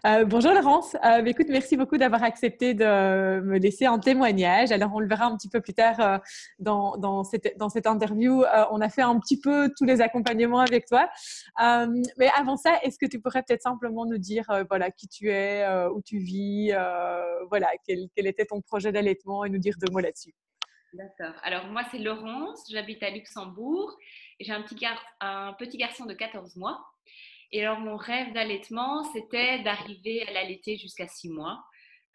Bonjour Laurence. Écoute, merci beaucoup d'avoir accepté de me laisser un témoignage. Alors, on le verra un petit peu plus tard dans cette interview. On a fait un petit peu tous les accompagnements avec toi. Mais avant ça, est-ce que tu pourrais peut-être simplement nous dire voilà, qui tu es, où tu vis, voilà, quel était ton projet d'allaitement et nous dire 2 mots là-dessus. D'accord. Alors moi, c'est Laurence, j'habite à Luxembourg et j'ai un petit garçon de 14 mois. Et alors mon rêve d'allaitement, c'était d'arriver à l'allaiter jusqu'à 6 mois.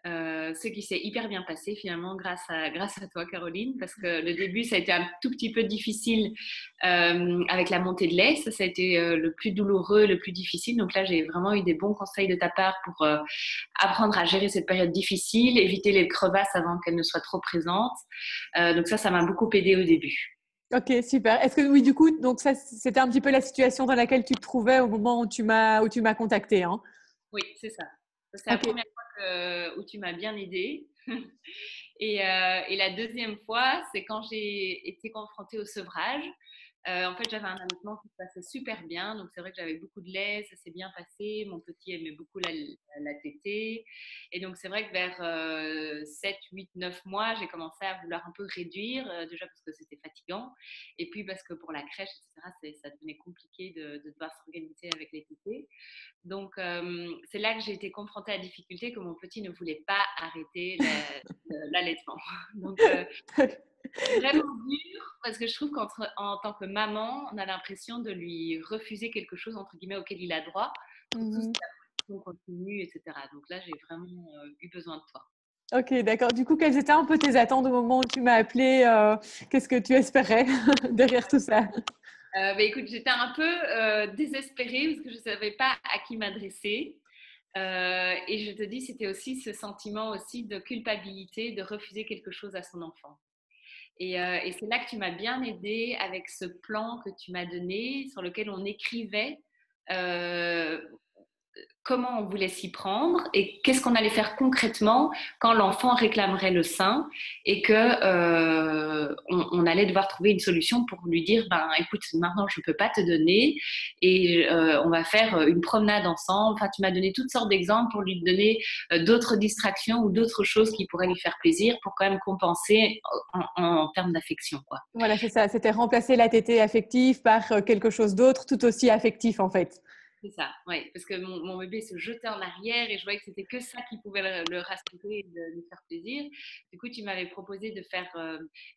Ce qui s'est hyper bien passé finalement grâce à toi Caroline, parce que le début ça a été un tout petit peu difficile avec la montée de lait. Ça a été le plus douloureux, le plus difficile. Donc là j'ai vraiment eu des bons conseils de ta part pour apprendre à gérer cette période difficile, éviter les crevasses avant qu'elles ne soient trop présentes. Donc ça m'a beaucoup aidé au début. Ok, super. Est-ce que oui, du coup, donc ça, c'était un petit peu la situation dans laquelle tu te trouvais au moment où tu m'as contacté, hein? Oui, c'est ça. C'est la Ok. première fois où tu m'as bien aidée. Et la deuxième fois, c'est quand j'ai été confrontée au sevrage. En fait, j'avais un allaitement qui se passait super bien. Donc, c'est vrai que j'avais beaucoup de lait, ça s'est bien passé. Mon petit aimait beaucoup la tétée. Et donc, c'est vrai que vers 7, 8, 9 mois, j'ai commencé à vouloir un peu réduire, déjà parce que c'était fatigant. Et puis parce que pour la crèche, etc., ça devenait compliqué de devoir s'organiser avec les tétées. Donc, c'est là que j'ai été confrontée à la difficulté que mon petit ne voulait pas arrêter l'allaitement. Donc, vraiment dur parce que je trouve qu'en tant que maman, on a l'impression de lui refuser quelque chose, entre guillemets, auquel il a droit, surtout si Mhm. la pression continue, etc. Donc là, j'ai vraiment eu besoin de toi. Ok, d'accord. Du coup, quelles étaient un peu tes attentes au moment où tu m'as appelé? Qu'est-ce que tu espérais derrière tout ça? Écoute, j'étais un peu désespérée parce que je ne savais pas à qui m'adresser. Et je te dis, c'était aussi ce sentiment aussi de culpabilité de refuser quelque chose à son enfant. Et c'est là que tu m'as bien aidée avec ce plan que tu m'as donné, sur lequel on écrivait euh, comment on voulait s'y prendre et qu'est-ce qu'on allait faire concrètement quand l'enfant réclamerait le sein et que on allait devoir trouver une solution pour lui dire ben écoute maintenant je peux pas te donner et on va faire une promenade ensemble. Enfin tu m'as donné toutes sortes d'exemples pour lui donner d'autres distractions ou d'autres choses qui pourraient lui faire plaisir pour quand même compenser en termes d'affection quoi. Voilà, c'est ça. C'était remplacer la tétée affective par quelque chose d'autre, tout aussi affectif, en fait. C'est ça, oui, parce que mon bébé se jetait en arrière et je voyais que c'était que ça qui pouvait le rassurer et de lui faire plaisir. Du coup, tu m'avais proposé de faire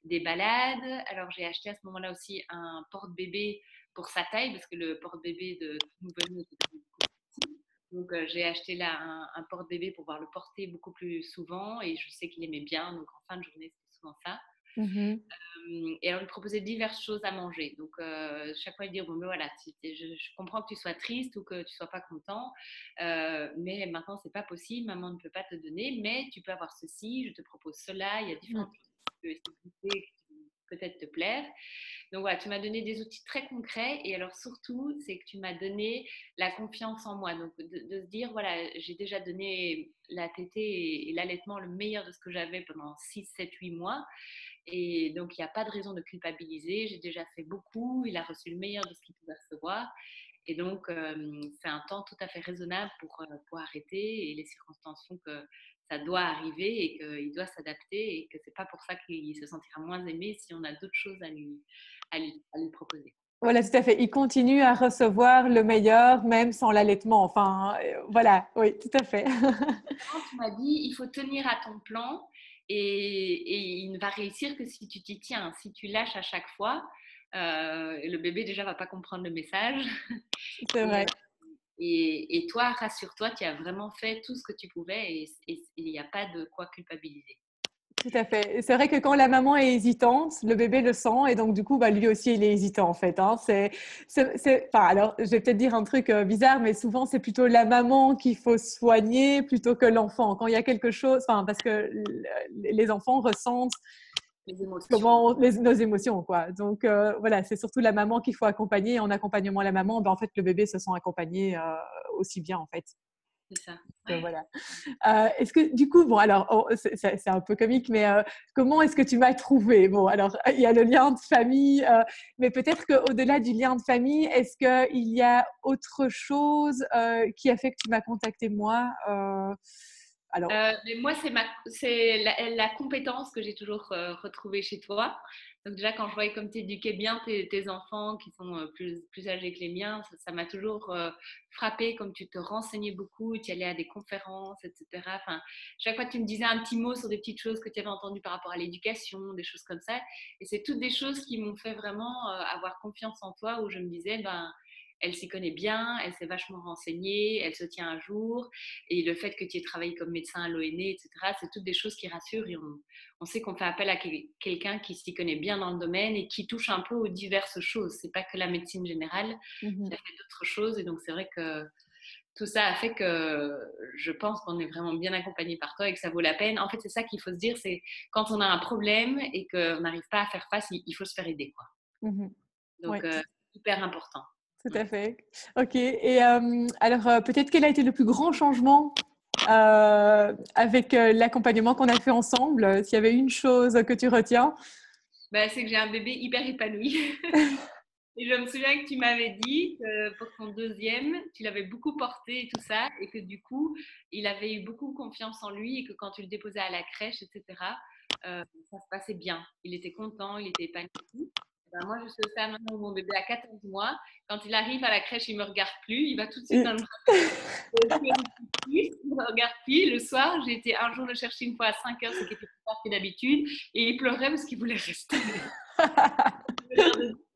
des balades. Alors, j'ai acheté à ce moment-là aussi un porte-bébé pour sa taille, parce que le porte-bébé de tout nouveau-né était beaucoup plus petit. Donc, j'ai acheté là un porte-bébé pour pouvoir le porter beaucoup plus souvent et je sais qu'il aimait bien. Donc, en fin de journée, c'était souvent ça. Mhm. Et alors, lui proposer diverses choses à manger. Donc, chaque fois, il dit, bon, mais voilà, je comprends que tu sois triste ou que tu sois pas content, mais maintenant, c'est pas possible, maman ne peut pas te donner, mais tu peux avoir ceci, je te propose cela, il y a différentes choses que tu peux essayer de goûter qui vont peut-être te plaire. Donc, voilà, tu m'as donné des outils très concrets et alors, surtout, c'est que tu m'as donné la confiance en moi. Donc, de se dire, voilà, j'ai déjà donné la tétée et l'allaitement le meilleur de ce que j'avais pendant 6, 7, 8 mois. Et donc, il n'y a pas de raison de culpabiliser. J'ai déjà fait beaucoup. Il a reçu le meilleur de ce qu'il pouvait recevoir. Et donc, c'est un temps tout à fait raisonnable pour arrêter. Et les circonstances font que ça doit arriver et qu'il doit s'adapter et que c'est pas pour ça qu'il se sentira moins aimé si on a d'autres choses à lui proposer. Voilà, tout à fait. Il continue à recevoir le meilleur, même sans l'allaitement. Enfin, voilà, oui, tout à fait. Tu m'as dit, il faut tenir à ton plan et il ne va réussir que si tu t'y tiens. Si tu lâches à chaque fois, le bébé déjà va pas comprendre le message. C'est Et, vrai. et toi, rassure-toi, tu as vraiment fait tout ce que tu pouvais et il n'y a pas de quoi culpabiliser. Tout à fait. Et c'est vrai que quand la maman est hésitante, le bébé le sent et donc du coup, bah, lui aussi, il est hésitant en fait, hein. Enfin, alors, je vais peut-être dire un truc bizarre, mais souvent, c'est plutôt la maman qu'il faut soigner plutôt que l'enfant. Quand il y a quelque chose, enfin, parce que les enfants ressentent Les émotions. comment nos émotions, quoi. Donc voilà, c'est surtout la maman qu'il faut accompagner. En accompagnement la maman, ben, en fait, le bébé se sent accompagné aussi bien en fait. c'est ça. Voilà. Est-ce que du coup, bon alors, c'est un peu comique, mais comment est-ce que tu m'as trouvé? Bon, alors il y a le lien de famille, mais peut-être qu'au-delà du lien de famille, est-ce qu'il y a autre chose qui a fait que tu m'as contacté moi? Alors, Mais moi, c'est la compétence que j'ai toujours retrouvée chez toi. Donc déjà, quand je voyais comme tu éduquais bien tes enfants qui sont plus âgés que les miens, ça m'a toujours frappée, comme tu te renseignais beaucoup, tu allais à des conférences, etc. Enfin, chaque fois, tu me disais un petit mot sur des petites choses que tu avais entendues par rapport à l'éducation, des choses comme ça. Et c'est toutes des choses qui m'ont fait vraiment avoir confiance en toi, où je me disais, ben, elle s'y connaît bien, elle s'est vachement renseignée, elle se tient à jour. Et le fait que tu aies travaillé comme médecin à l'ONE, etc., c'est toutes des choses qui rassurent et on sait qu'on fait appel à quelqu'un qui s'y connaît bien dans le domaine et qui touche un peu aux diverses choses. C'est pas que la médecine générale, ça fait d'autres choses. Et donc, c'est vrai que tout ça a fait que je pense qu'on est vraiment bien accompagné par toi et que ça vaut la peine. En fait, c'est ça qu'il faut se dire, c'est quand on a un problème et qu'on n'arrive pas à faire face, il faut se faire aider, quoi. oui, Donc, hyper important. tout à fait. Ok. Et alors, peut-être quel a été le plus grand changement avec l'accompagnement qu'on a fait ensemble? S'il y avait une chose que tu retiens? Bah, c'est que j'ai un bébé hyper épanoui. Et je me souviens que tu m'avais dit que pour ton deuxième, tu l'avais beaucoup porté et tout ça, et que du coup, il avait eu beaucoup confiance en lui et que quand tu le déposais à la crèche, etc., ça se passait bien. Il était content, il était épanoui. Ben, moi, je suis au stade maintenant où mon bébé a 14 mois. Quand il arrive à la crèche, il ne me regarde plus. Il va tout de suite dans le bras. Il ne me regarde plus. Le soir, j'ai été un jour le chercher une fois à 5 heures, ce qui était plus tard que d'habitude. Et il pleurait parce qu'il voulait rester.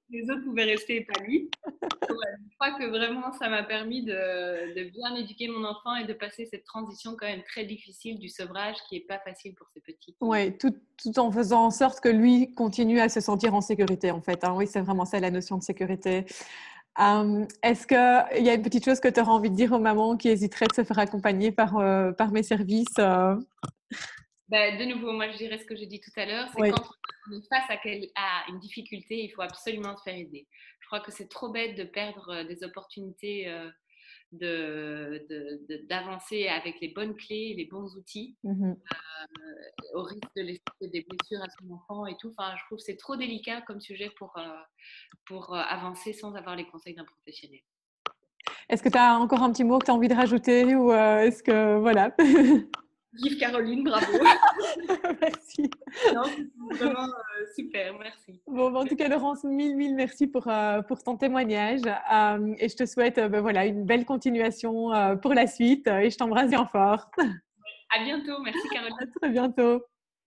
Les autres pouvaient rester épanouis. Je crois que vraiment, ça m'a permis de bien éduquer mon enfant et de passer cette transition quand même très difficile du sevrage qui n'est pas facile pour ces petits. Oui, tout en faisant en sorte que lui continue à se sentir en sécurité, en fait. Hein. Oui, c'est vraiment ça la notion de sécurité. Est-ce qu'il y a une petite chose que tu auras envie de dire aux mamans qui hésiteraient de se faire accompagner par mes services? Ben, de nouveau, moi je dirais ce que j'ai dit tout à l'heure, c'est Oui. quand on est face à une difficulté, il faut absolument se faire aider. Je crois que c'est trop bête de perdre des opportunités d'avancer avec les bonnes clés, les bons outils, au risque de laisser des blessures à son enfant et tout. Enfin, je trouve que c'est trop délicat comme sujet pour avancer sans avoir les conseils d'un professionnel. Est-ce que tu as encore un petit mot que tu as envie de rajouter ou est-ce que voilà? Vive Caroline, bravo. Merci. Non, c'est vraiment super, merci. Bon, en tout cas, Laurence, mille merci pour ton témoignage et je te souhaite voilà, une belle continuation pour la suite et je t'embrasse bien fort. À bientôt, merci Caroline. À très bientôt.